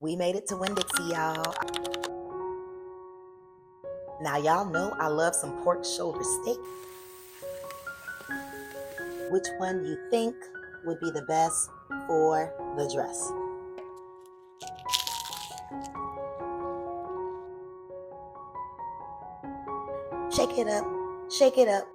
We made it to Winn-Dixie, y'all. Now, y'all know I love some pork shoulder steak. Which one do you think would be the best for the dress? Shake it up, shake it up.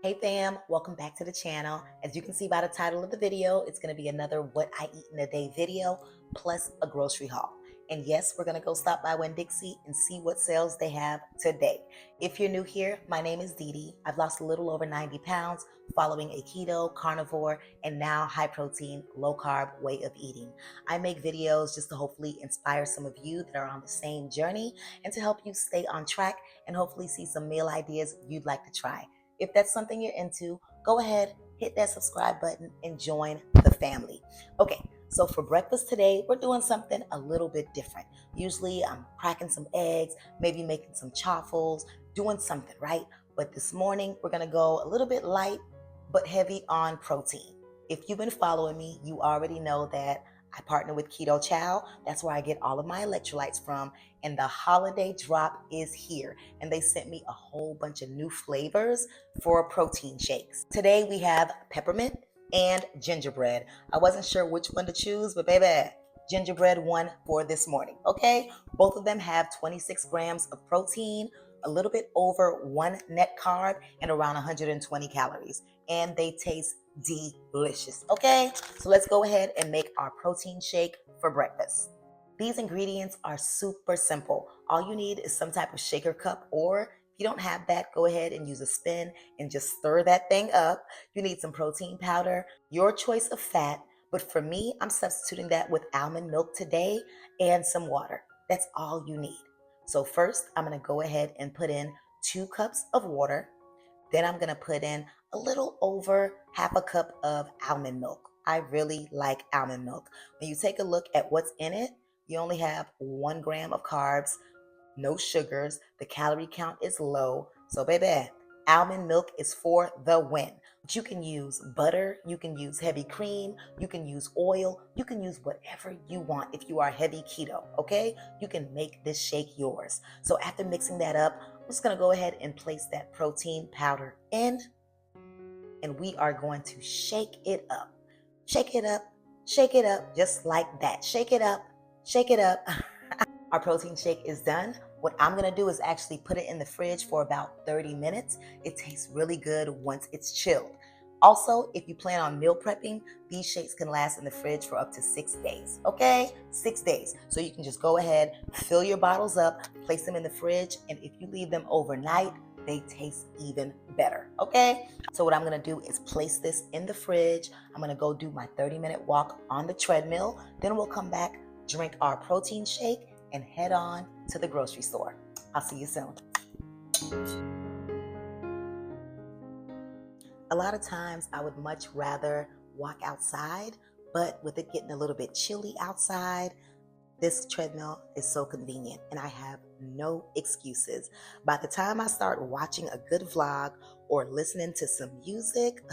Hey fam, welcome back to the channel. As you can see by the title of the video, it's going to be another what I eat in a day video plus a grocery haul. And yes, we're going to go stop by Winn-Dixie and see what sales they have today. If you're new here, my name is DeeDee. I've lost a little over 90 pounds following a keto, carnivore, and now high protein, low carb way of eating. I make videos just to hopefully inspire some of you that are on the same journey and to help you stay on track and hopefully see some meal ideas you'd like to try. If that's something you're into, go ahead, hit that subscribe button and join the family. Okay, so for breakfast today, we're doing something a little bit different. Usually I'm cracking some eggs, maybe making some chaffles, doing something, right? But this morning, we're gonna go a little bit light, but heavy on protein. If you've been following me, you already know that I partner with Keto Chow. That's where I get all of my electrolytes from. And the holiday drop is here. And they sent me a whole bunch of new flavors for protein shakes. Today we have peppermint and gingerbread. I wasn't sure which one to choose, but baby, gingerbread won for this morning, okay? Both of them have 26 grams of protein, a little bit over 1 net carb, and around 120 calories. And they taste delicious, okay? So let's go ahead and make our protein shake for breakfast. These ingredients are super simple. All you need is some type of shaker cup, or if you don't have that, go ahead and use a spoon and just stir that thing up. You need some protein powder, your choice of fat, but for me, I'm substituting that with almond milk today and some water. That's all you need. So first, I'm gonna go ahead and put in 2 cups of water. Then I'm gonna put in a little over half a cup of almond milk. I really like almond milk. When you take a look at what's in it, you only have 1 gram of carbs, no sugars, the calorie count is low. So baby, almond milk is for the win. But you can use butter, you can use heavy cream, you can use oil, you can use whatever you want if you are heavy keto, okay? You can make this shake yours. So after mixing that up, I'm just gonna go ahead and place that protein powder in, and we are going to shake it up. Shake it up, just like that. Shake it up, shake it up. Our protein shake is done. What I'm gonna do is actually put it in the fridge for about 30 minutes. It tastes really good once it's chilled. Also, if you plan on meal prepping, these shakes can last in the fridge for up to 6 days, okay? 6 days. So you can just go ahead, fill your bottles up, place them in the fridge, and if you leave them overnight, they taste even better, okay? So what I'm gonna do is place this in the fridge. I'm gonna go do my 30-minute walk on the treadmill. Then we'll come back, drink our protein shake, and head on to the grocery store. I'll see you soon. A lot of times I would much rather walk outside, but with it getting a little bit chilly outside, this treadmill is so convenient and I have no excuses. By the time I start watching a good vlog or listening to some music,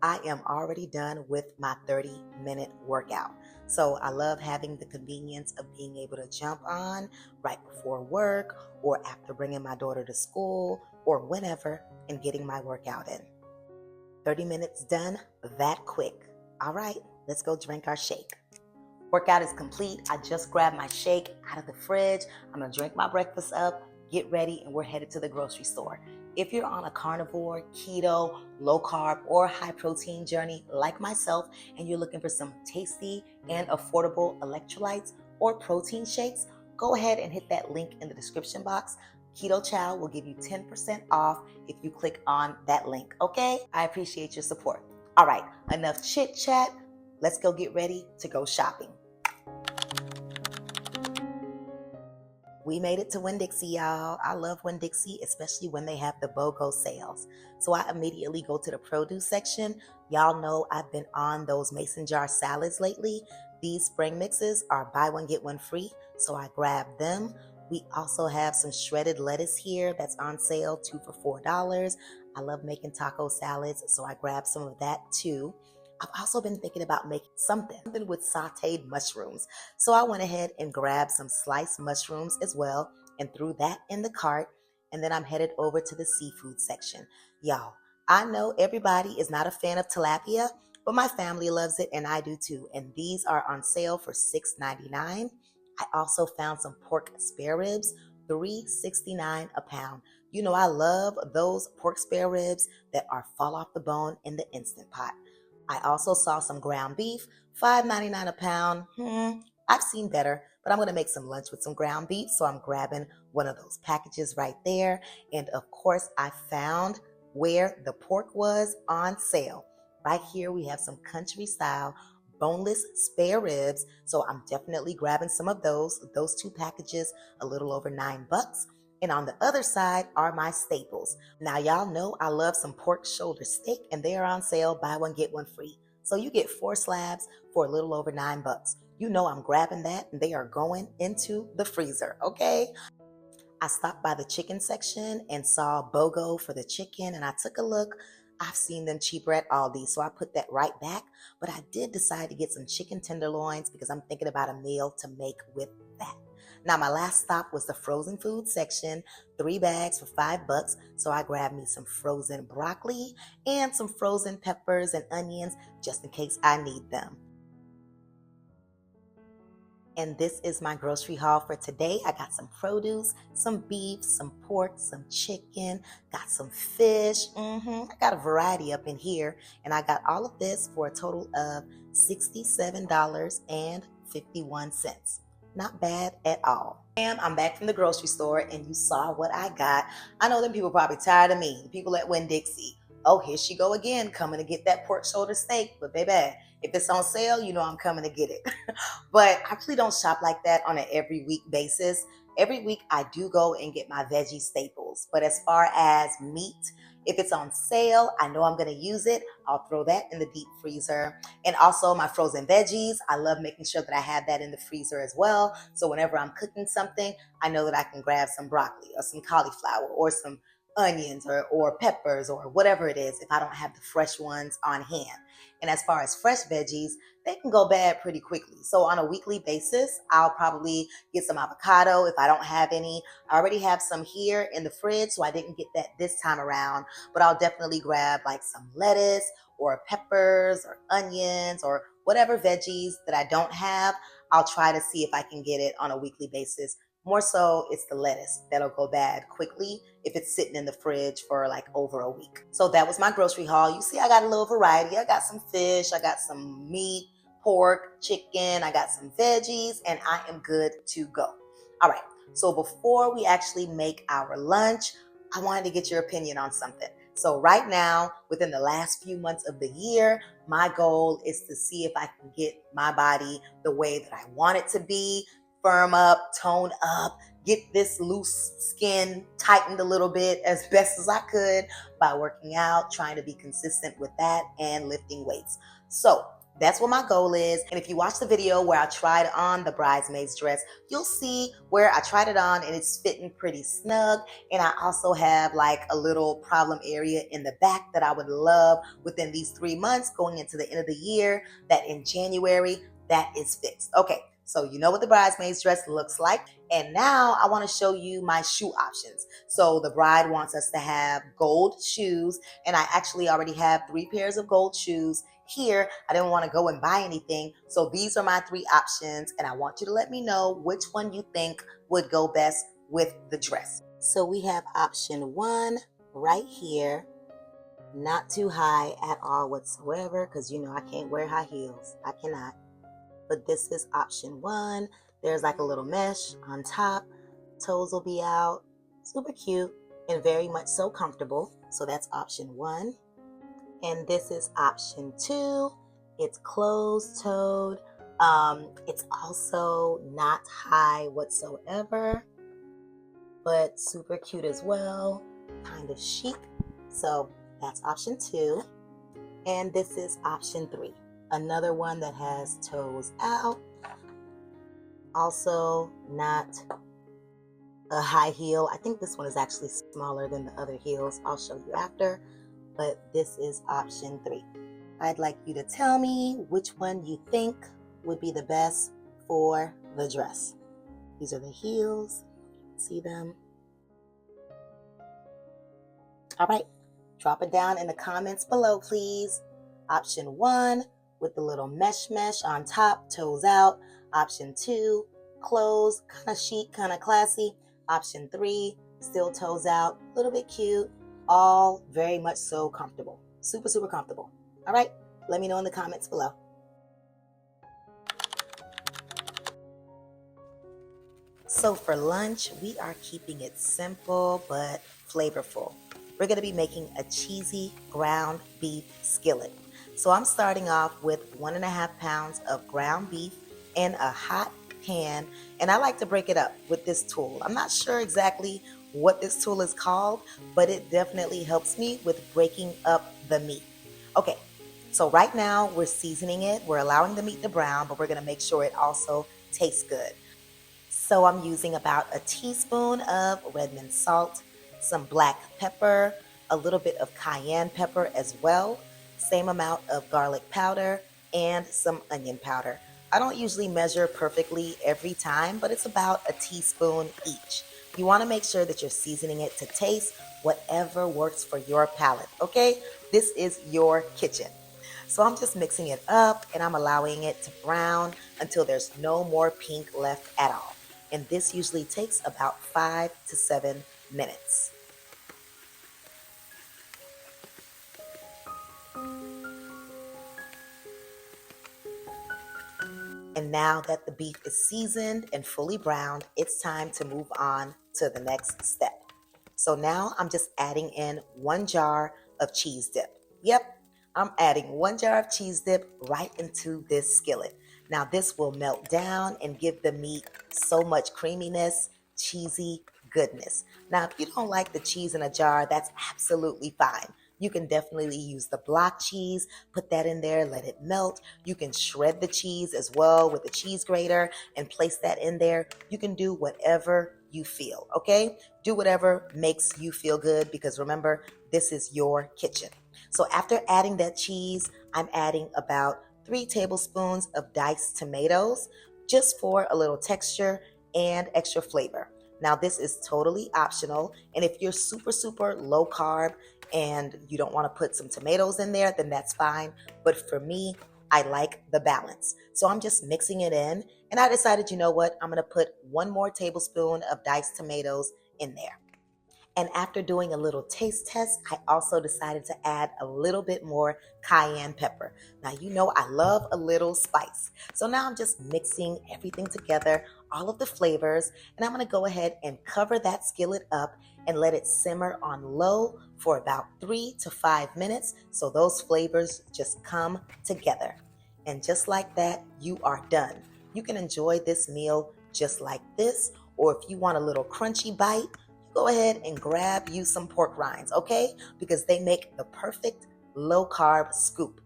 I am already done with my 30-minute workout. So I love having the convenience of being able to jump on right before work or after bringing my daughter to school or whenever and getting my workout in. 30 minutes done that quick. All right, let's go drink our shake. Workout is complete. I just grabbed my shake out of the fridge. I'm gonna drink my breakfast up, get ready, and we're headed to the grocery store. If you're on a carnivore, keto, low carb, or high protein journey like myself, and you're looking for some tasty and affordable electrolytes or protein shakes, go ahead and hit that link in the description box. Keto Chow will give you 10% off if you click on that link, okay? I appreciate your support. All right, enough chit chat. Let's go get ready to go shopping. We made it to Winn-Dixie, y'all. I love Winn-Dixie, especially when they have the BOGO sales. So I immediately go to the produce section. Y'all know I've been on those mason jar salads lately. These spring mixes are buy one, get one free, so I grabbed them. We also have some shredded lettuce here that's on sale, 2 for $4. I love making taco salads, so I grabbed some of that too. I've also been thinking about making something with sauteed mushrooms. So I went ahead and grabbed some sliced mushrooms as well and threw that in the cart. And then I'm headed over to the seafood section. Y'all, I know everybody is not a fan of tilapia, but my family loves it and I do too. And these are on sale for $6.99. I also found some pork spare ribs, $3.69 a pound. You know I love those pork spare ribs that are fall off the bone in the Instant Pot. I also saw some ground beef, $5.99 a pound. I've seen better, but I'm going to make some lunch with some ground beef, so I'm grabbing one of those packages right there. And of course, I found where the pork was on sale. Right here, we have some country style boneless spare ribs, so I'm definitely grabbing some of those. Those two packages, a little over $9. And on the other side are my staples. Now, y'all know I love some pork shoulder steak, and they are on sale, buy one, get one free. So you get 4 slabs for a little over $9. You know I'm grabbing that, and they are going into the freezer, okay? I stopped by the chicken section and saw BOGO for the chicken, and I took a look. I've seen them cheaper at Aldi, so I put that right back. But I did decide to get some chicken tenderloins because I'm thinking about a meal to make with that. Now, my last stop was the frozen food section, 3 bags for $5. So I grabbed me some frozen broccoli and some frozen peppers and onions just in case I need them. And this is my grocery haul for today. I got some produce, some beef, some pork, some chicken, got some fish. I got a variety up in here. And I got all of this for a total of $67.51. Not bad at all. I'm back from the grocery store and you saw what I got. I know them people probably tired of me. The people at Winn-Dixie. Oh, here she go again, coming to get that pork shoulder steak. But baby, if it's on sale, you know I'm coming to get it. But I actually don't shop like that on an every week basis. Every week I do go and get my veggie staples. But as far as meat, if it's on sale, I know I'm going to use it. I'll throw that in the deep freezer. And also my frozen veggies, I love making sure that I have that in the freezer as well. So whenever I'm cooking something, I know that I can grab some broccoli or some cauliflower or some onions or peppers or whatever it is if I don't have the fresh ones on hand. And as far as fresh veggies, they can go bad pretty quickly. So on a weekly basis, I'll probably get some avocado if I don't have any. I already have some here in the fridge, so I didn't get that this time around, but I'll definitely grab like some lettuce or peppers or onions or whatever veggies that I don't have. I'll try to see if I can get it on a weekly basis. More so, it's the lettuce that'll go bad quickly if it's sitting in the fridge for like over a week. So that was my grocery haul. You see, I got a little variety. I got some fish, I got some meat, pork, chicken, I got some veggies, and I am good to go. All right, so before we actually make our lunch, I wanted to get your opinion on something. So right now, within the last few months of the year, my goal is to see if I can get my body the way that I want it to be, firm up, tone up, get this loose skin tightened a little bit as best as I could by working out, trying to be consistent with that and lifting weights. So that's what my goal is. And if you watch the video where I tried on the bridesmaid's dress, you'll see where I tried it on and it's fitting pretty snug. And I also have like a little problem area in the back that I would love within these 3 months going into the end of the year, that in January, that is fixed. Okay. So you know what the bridesmaid's dress looks like. And now I want to show you my shoe options. So the bride wants us to have gold shoes. And I actually already have 3 pairs of gold shoes here. I didn't want to go and buy anything. So these are my 3 options. And I want you to let me know which one you think would go best with the dress. So we have option 1 right here. Not too high at all whatsoever, because you know I can't wear high heels. I cannot. But this is option 1. There's like a little mesh on top. Toes will be out. Super cute and very much so comfortable. So that's option 1. And this is option 2. It's closed-toed. It's also not high whatsoever, but super cute as well. Kind of chic. So that's option 2. And this is option 3. Another one that has toes out. Also not a high heel. I think this one is actually smaller than the other heels. I'll show you after, but this is option 3. I'd like you to tell me which one you think would be the best for the dress. These are the heels. See them? All right, drop it down in the comments below, please. Option 1 with the little mesh on top, toes out. Option 2, closed, kind of chic, kind of classy. Option 3, still toes out, a little bit cute. All very much so comfortable. Super, super comfortable. All right, let me know in the comments below. So for lunch, we are keeping it simple but flavorful. We're going to be making a cheesy ground beef skillet. So I'm starting off with 1.5 pounds of ground beef in a hot pan, and I like to break it up with this tool. I'm not sure exactly what this tool is called, but it definitely helps me with breaking up the meat. Okay, so right now we're seasoning it. We're allowing the meat to brown, but we're going to make sure it also tastes good. So I'm using about a teaspoon of red mint salt, some black pepper, a little bit of cayenne pepper as well, same amount of garlic powder, and some onion powder. I don't usually measure perfectly every time, but it's about a teaspoon each. You want to make sure that you're seasoning it to taste, whatever works for your palate, okay? This is your kitchen. So I'm just mixing it up and I'm allowing it to brown until there's no more pink left at all. And this usually takes about 5 to 7 minutes. And now that the beef is seasoned and fully browned, it's time to move on to the next step. So now I'm just adding in 1 jar of cheese dip. Yep, I'm adding 1 jar of cheese dip right into this skillet. Now this will melt down and give the meat so much creaminess, cheesy goodness. Now if you don't like the cheese in a jar, that's absolutely fine. You can definitely use the block cheese, put that in there, let it melt. You can shred the cheese as well with the cheese grater and place that in there. You can do whatever you feel, okay? Do whatever makes you feel good because remember, this is your kitchen. So after adding that cheese, I'm adding about 3 tablespoons of diced tomatoes just for a little texture and extra flavor. Now this is totally optional, and if you're super, super low carb and you don't want to put some tomatoes in there, then that's fine. But for me, I like the balance. So I'm just mixing it in, and I decided, you know what, I'm going to put 1 more tablespoon of diced tomatoes in there. And after doing a little taste test, I also decided to add a little bit more cayenne pepper. Now, you know I love a little spice. So now I'm just mixing everything together, all of the flavors, and I'm gonna go ahead and cover that skillet up and let it simmer on low for about 3 to 5 minutes so those flavors just come together. And just like that, you are done. You can enjoy this meal just like this, or if you want a little crunchy bite, go ahead and grab you some pork rinds, okay? Because they make the perfect low-carb scoop.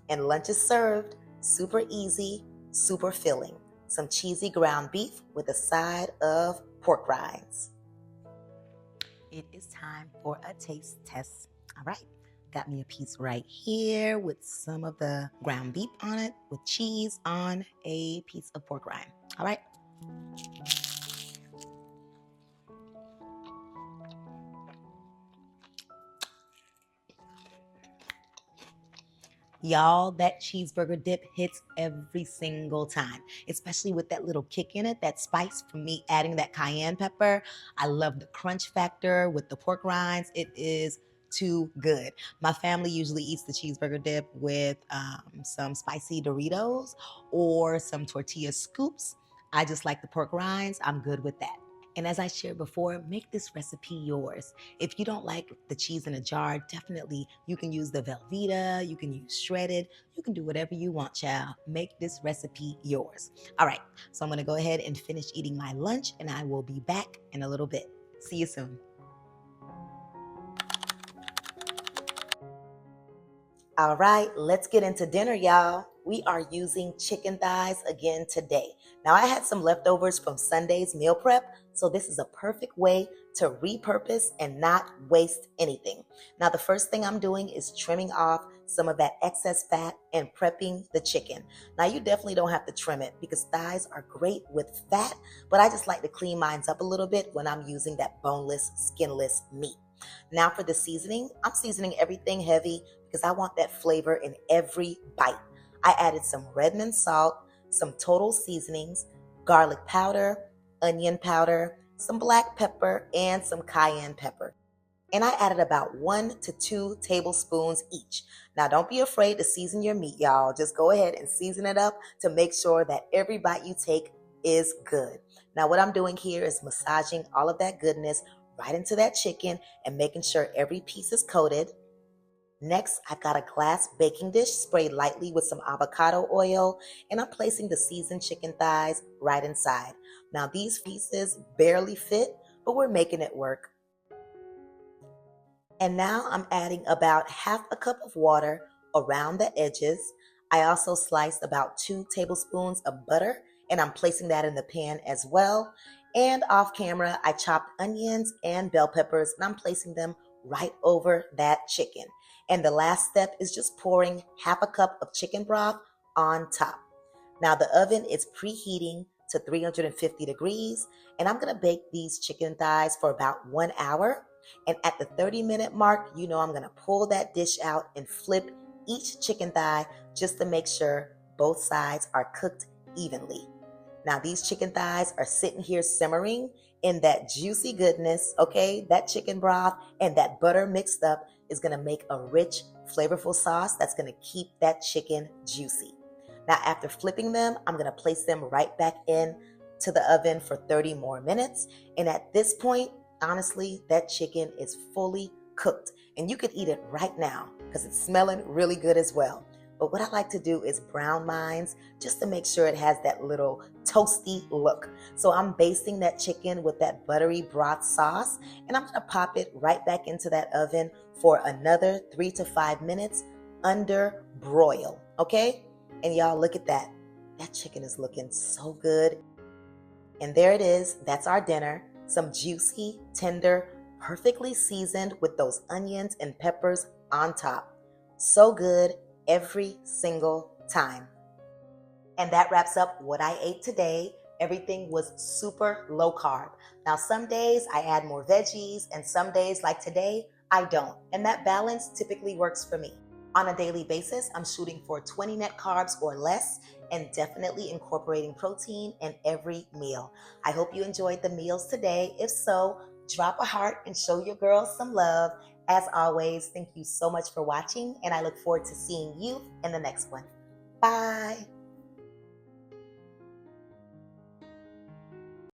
And lunch is served, super easy, super filling. Some cheesy ground beef with a side of pork rinds. It is time for a taste test. All right, got me a piece right here with some of the ground beef on it with cheese on a piece of pork rind. All right. Y'all, that cheeseburger dip hits every single time, especially with that little kick in it, that spice from me adding that cayenne pepper. I love the crunch factor with the pork rinds. It is too good. My family usually eats the cheeseburger dip with some spicy Doritos or some tortilla scoops. I just like the pork rinds. I'm good with that. And as I shared before, make this recipe yours. If you don't like the cheese in a jar, definitely you can use the Velveeta, you can use shredded, you can do whatever you want, child. Make this recipe yours. All right, so I'm gonna go ahead and finish eating my lunch and I will be back in a little bit. See you soon. All right, let's get into dinner, y'all. we are using chicken thighs again today. Now, I had some leftovers from Sunday's meal prep, so this is a perfect way to repurpose and not waste anything. Now, the first thing I'm doing is trimming off some of that excess fat and prepping the chicken. Now, you definitely don't have to trim it because thighs are great with fat, but I just like to clean mine up a little bit when I'm using that boneless, skinless meat. Now for the seasoning, I'm seasoning everything heavy because I want that flavor in every bite. I added some Redmond salt, some total seasonings, garlic powder, onion powder, some black pepper, and some cayenne pepper. And I added about 1 to 2 tablespoons each. Now, don't be afraid to season your meat, y'all. Just go ahead and season it up to make sure that every bite you take is good. Now, what I'm doing here is massaging all of that goodness right into that chicken and making sure every piece is coated. Next, I've got a glass baking dish sprayed lightly with some avocado oil, and I'm placing the seasoned chicken thighs right inside. Now, these pieces barely fit, but we're making it work. And now I'm adding about half a cup of water around the edges. I also sliced about 2 tablespoons of butter, and I'm placing that in the pan as well. And off camera, I chopped onions and bell peppers, and I'm placing them right over that chicken. And the last step is just pouring half a cup of chicken broth on top. Now the oven is preheating to 350 degrees, and I'm gonna bake these chicken thighs for about 1 hour. And at the 30-minute mark, I'm gonna pull that dish out and flip each chicken thigh just to make sure both sides are cooked evenly. Now these chicken thighs are sitting here simmering in that juicy goodness, okay? That chicken broth and that butter mixed up is gonna make a rich, flavorful sauce that's gonna keep that chicken juicy. Now after flipping them, I'm gonna place them right back in to the oven for 30 more minutes. And at this point, honestly, that chicken is fully cooked and you could eat it right now because it's smelling really good as well. But what I like to do is brown mine just to make sure it has that little toasty look. So I'm basting that chicken with that buttery broth sauce, and I'm going to pop it right back into that oven for another 3 to 5 minutes under broil, okay? And y'all, look at that. That chicken is looking so good. And there it is. That's our dinner. Some juicy, tender, perfectly seasoned with those onions and peppers on top. So good every single time. And that wraps up what I ate today. Everything was super low carb. Now, some days I add more veggies, and some days, like today, I don't. And that balance typically works for me. On a daily basis, I'm shooting for 20 net carbs or less, and definitely incorporating protein in every meal. I hope you enjoyed the meals today. If so, drop a heart and show your girls some love. As always, thank you so much for watching, and I look forward to seeing you in the next one. Bye.